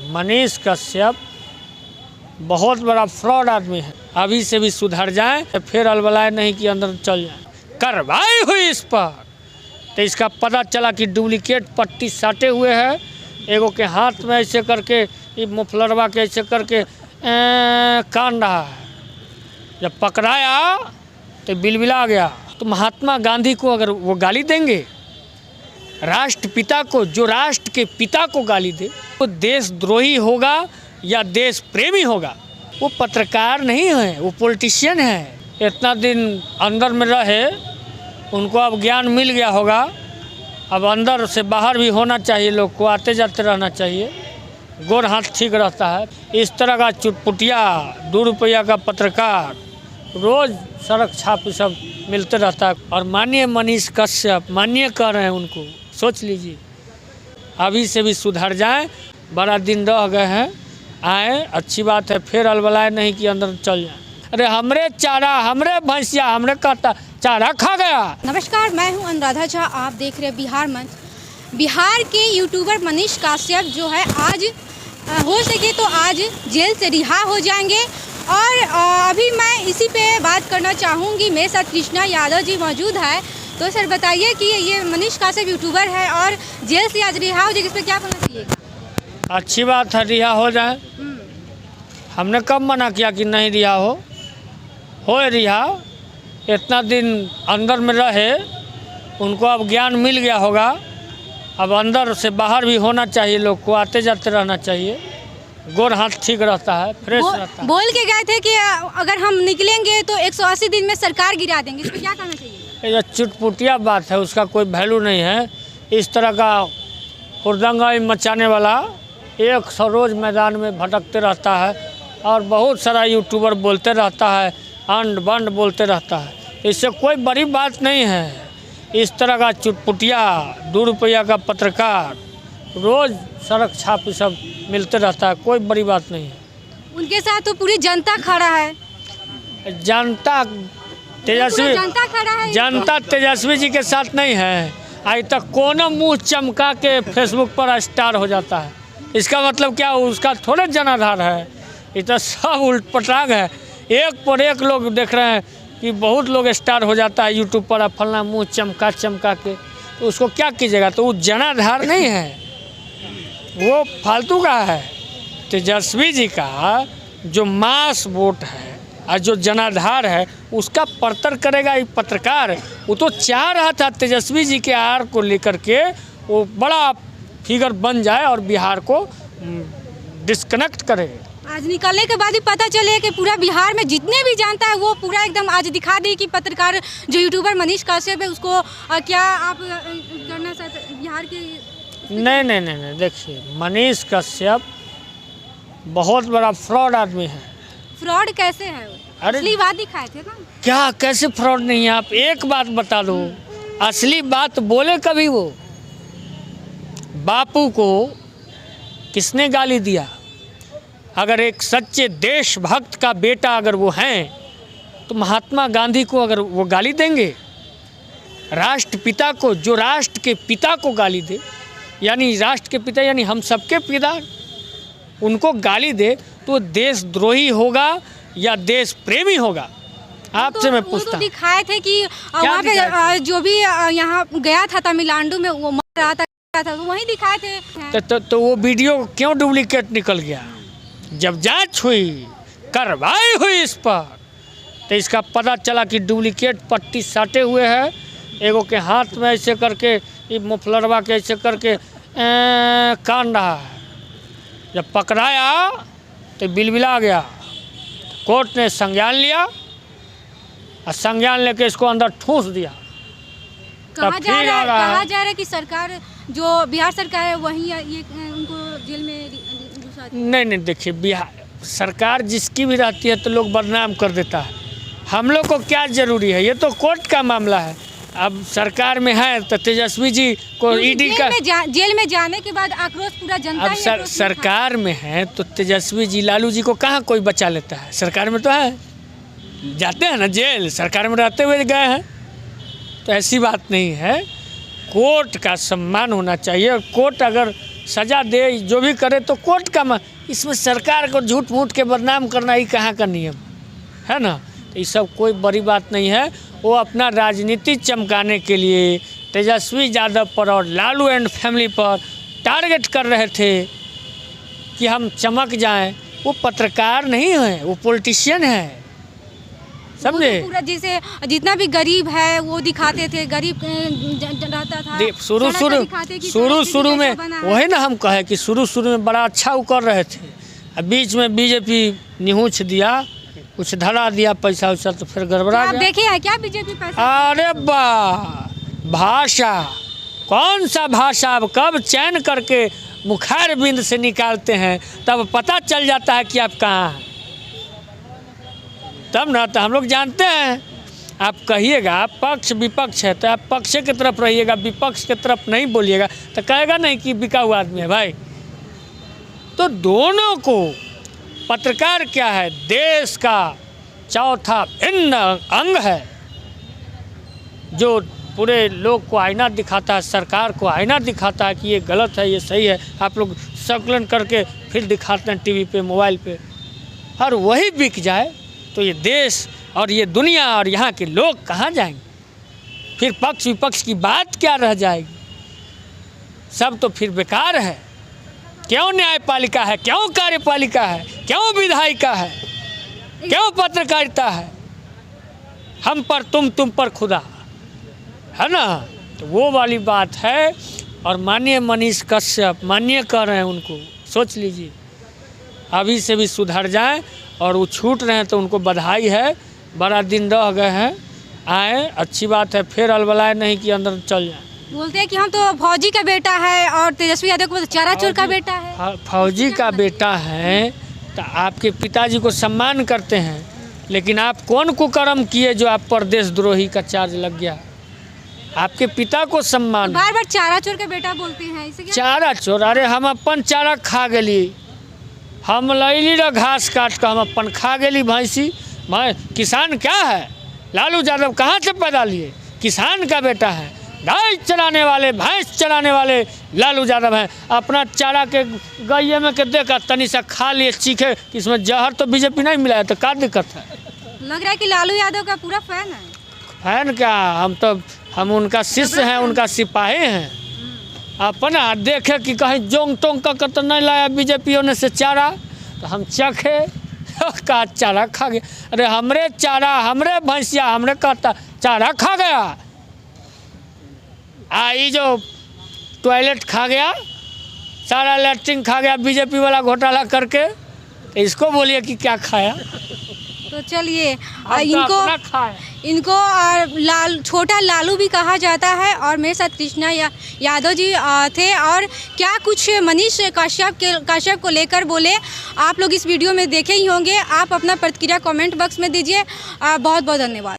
मनीष कश्यप बहुत बड़ा फ्रॉड आदमी है। अभी से भी सुधर जाए तो फिर अलबलाए नहीं कि अंदर चल जाए। कार्रवाई हुई इस पर तो इसका पता चला कि डुप्लीकेट पट्टी साटे हुए है। एगो के हाथ में ऐसे करके मुफलरवा के ऐसे करके कान रहा है। जब पकड़ाया तो बिलबिला गया। तो महात्मा गांधी को अगर वो गाली देंगे, राष्ट्रपिता को, जो राष्ट्र के पिता को गाली दे, वो देशद्रोही होगा या देश प्रेमी होगा। वो पत्रकार नहीं है, वो पॉलिटिशियन है। इतना दिन अंदर में रहे, उनको अब ज्ञान मिल गया होगा। अब अंदर से बाहर भी होना चाहिए, लोग को आते जाते रहना चाहिए, गोर हाथ ठीक रहता है। इस तरह का चुटपुटिया 2 रुपया का पत्रकार रोज़ सड़क छाप सब मिलते रहता है। और माननीय मनीष कश्यप, माननीय कह रहे हैं उनको, सोच लीजिए अभी से भी सुधर जाए। बड़ा दिन रह गए हैं, आए अच्छी बात है, फिर अलबलाए नहीं कि अंदर चल जाए। अरे हमरे चारा, हमरे भैंसिया, हमरे कहता चारा खा गया। नमस्कार, मैं हूं अनुराधा झा, आप देख रहे हैं बिहार मंच। बिहार के यूट्यूबर मनीष कश्यप जो है आज हो सके तो आज जेल से रिहा हो जाएंगे। और अभी मैं इसी पे बात करना चाहूँगी। मेरे साथ कृष्णा यादव जी मौजूद है। तो सर बताइए कि ये मनीष कश्यप यूट्यूबर है और जेल से आज रिहा हो जाए, इस पर क्या कहना चाहिए? अच्छी बात है, रिहा हो जाए। हमने कब मना किया कि नहीं रिहा हो रिहा। इतना दिन अंदर में रहे, उनको अब ज्ञान मिल गया होगा। अब अंदर से बाहर भी होना चाहिए, लोग को आते जाते रहना चाहिए, गोर हाथ ठीक रहता है, फ्रेश रहता है। बोल के गए थे कि अगर हम निकलेंगे तो 180 दिन में सरकार गिरा देंगे, इस पर क्या कहना चाहिए? ये चुटपुटिया बात है, उसका कोई वैल्यू नहीं है। इस तरह का हुड़दंगा मचाने वाला 100 रोज़ मैदान में भटकते रहता है और बहुत सारा यूट्यूबर बोलते रहता है, अंड बंड बोलते रहता है। इससे कोई बड़ी बात नहीं है। इस तरह का चुटपुटिया 2 रुपया का पत्रकार रोज़ सड़क छाप सब मिलते रहता है, कोई बड़ी बात नहीं है। उनके साथ तो पूरी जनता खड़ा है। जनता तेजस्वी, जनता तेजस्वी जी के साथ नहीं है। आज तक कौन मुँह चमका के फेसबुक पर स्टार हो जाता है, इसका मतलब क्या? उसका थोड़े जनाधार है। ये तो सब उल्टपटांग है। एक पर एक लोग देख रहे हैं कि बहुत लोग स्टार हो जाता है यूट्यूब पर, फलना मुँह चमका के, तो उसको क्या कीजिएगा? तो वो जनाधार नहीं है, वो फालतू का है। तेजस्वी जी का जो मास वोट है और जो जनाधार है, उसका परतर करेगा ये पत्रकार। वो तो चाह रहा था तेजस्वी जी के आर को लेकर के वो बड़ा फिगर बन जाए और बिहार को डिस्कनेक्ट करे। आज निकलने के बाद ही पता चले कि पूरा बिहार में जितने भी जानता है वो पूरा एकदम आज दिखा दी कि पत्रकार जो यूट्यूबर मनीष कश्यप है उसको क्या आप करना चाहते बिहार के? नहीं, देखिए मनीष कश्यप बहुत बड़ा फ्रॉड आदमी है। फ्रॉड कैसे है वो? अरे असली बात दिखाए थे ना। क्या कैसे फ्रॉड नहीं है? आप एक बात बता दो, असली बात बोले कभी वो? बापू को किसने गाली दिया? अगर एक सच्चे देशभक्त का बेटा अगर वो हैं तो महात्मा गांधी को अगर वो गाली देंगे, राष्ट्रपिता को, जो राष्ट्र के पिता को गाली दे, यानी राष्ट्र के पिता यानी हम सबके पिता, उनको गाली दे तो देशद्रोही होगा या देश प्रेमी होगा? आपसे मैं पूछता हूँ। दिखाए थे कि वहाँ पे जो भी यहाँ गया था तमिलनाडु में वो मर रहा था, तो वहीं दिखाए थे। तो वो वीडियो क्यों डुप्लीकेट निकल गया? जब जांच हुई, कार्रवाई हुई इस पर तो इसका पता चला कि डुप्लीकेट पट्टी साटे हुए है। एगो के हाथ में ऐसे करके मुफलरवा के ऐसे करके कान रहा है। जब पकड़ाया तो बिलबिला गया। कोर्ट ने संज्ञान लिया और संज्ञान लेके इसको अंदर ठूस दिया। कहा जा रहा है कि सरकार, जो बिहार सरकार है, वही ये उनको जेल में नहीं, देखिए बिहार सरकार जिसकी भी रहती है तो लोग बदनाम कर देता है। हम लोग को क्या ज़रूरी है? ये तो कोर्ट का मामला है। अब सरकार में है तो तेजस्वी जी को ईडी का जेल में जाने के बाद आक्रोश पूरा जनता। अब सरकार में है तो तेजस्वी जी, लालू जी को कहाँ कोई बचा लेता है? सरकार में तो है, जाते हैं ना जेल, सरकार में रहते हुए गए हैं। तो ऐसी बात नहीं है। कोर्ट का सम्मान होना चाहिए। और कोर्ट अगर सज़ा दे, जो भी करे तो कोर्ट का इसमें सरकार को झूठ मूठ के बदनाम करना ही कहाँ का नियम है ना। तो ये सब कोई बड़ी बात नहीं है। वो अपना राजनीति चमकाने के लिए तेजस्वी यादव पर और लालू एंड फैमिली पर टारगेट कर रहे थे कि हम चमक जाएं। वो पत्रकार नहीं है, वो पॉलिटिशियन है, समझे। पूरा जैसे जितना भी गरीब है वो दिखाते थे, गरीब रहता था। शुरू में वही ना हम कहे कि शुरू में बड़ा अच्छा वो कर रहे थे, अब बीच में बीजेपी निहुच दिया, कुछ धरा दिया पैसा उसा, तो फिर गड़बड़ा गया। आप देखे हैं क्या बीजेपी पैसा? अरे वाह, भाषा कौन सा भाषा, अब कब चयन करके मुखार बिंद से निकालते हैं तब पता चल जाता है कि आप कहाँ हैं, तब ना तो हम लोग जानते हैं। आप कहिएगा पक्ष विपक्ष है तो आप पक्ष की तरफ रहिएगा, विपक्ष की तरफ नहीं बोलिएगा तो कहेगा नहीं कि बिका हुआ आदमी है भाई। तो दोनों को, पत्रकार क्या है, देश का चौथा भिन्न अंग है जो पूरे लोग को आईना दिखाता है, सरकार को आईना दिखाता है कि ये गलत है ये सही है। आप लोग संकलन करके फिर दिखाते हैं टीवी पे, मोबाइल पे, और वही बिक जाए तो ये देश और ये दुनिया और यहाँ के लोग कहाँ जाएंगे? फिर पक्ष विपक्ष की बात क्या रह जाएगी? सब तो फिर बेकार है। क्यों न्यायपालिका है, क्यों कार्यपालिका है, क्यों विधायिका है, क्यों पत्रकारिता है? हम पर तुम पर खुदा, है ना। तो वो वाली बात है। और माननीय मनीष कश्यप माननीय कर रहे हैं, उनको सोच लीजिए, अभी से भी सुधर जाएं। और वो छूट रहे हैं तो उनको बधाई है, बड़ा दिन रह गए हैं, आए, अच्छी बात है। फिर अलबलाए नहीं कि अंदर चल जाए। बोलते हैं कि हम तो फौजी का बेटा है और तेजस्वी यादव को चारा चोर का बेटा है। फौजी का बेटा है तो आपके पिताजी को सम्मान करते हैं, लेकिन आप कौन कुकर्म किए जो आप पर देशद्रोही का चार्ज लग गया? आपके पिता को सम्मान। बार बार चारा चोर का बेटा बोलते हैं, इसे क्या? चारा चोर, अरे हम अपन चारा खा गली, हम लैली रह घास काट कर हम अपन खा गली भैंसी। किसान क्या है? लालू यादव कहाँ से पैदा लिए? किसान का बेटा है। गाय चराने वाले, भैंस चराने वाले लालू यादव हैं। अपना चारा के गैये में के देखा तनी सा खा लिए, चीखे, इसमें जहर तो बीजेपी नहीं मिला है तो क्या दिक्कत है? लग रहा है कि लालू यादव का पूरा फैन है। फैन क्या, हम उनका शिष्य हैं, उनका सिपाही हैं। अपना देखे कि कहीं जोंग टोंग का तो नहीं लाया बीजेपी ने से चारा, तो हम चखे का चारा खा गया। अरे हमरे चारा, हमरे भैंसिया, हमरे कहता चारा खा गया। आई जो टॉयलेट खा गया, सारा लैट्रिन खा गया बीजेपी वाला घोटाला करके, तो इसको बोलिए कि क्या खाया? तो चलिए, तो इनको छोटा लालू भी कहा जाता है। और मेरे साथ कृष्णा यादव जी थे, और क्या कुछ मनीष कश्यप को लेकर बोले आप लोग इस वीडियो में देखे ही होंगे। आप अपना प्रतिक्रिया कमेंट बॉक्स में दीजिए। बहुत बहुत धन्यवाद।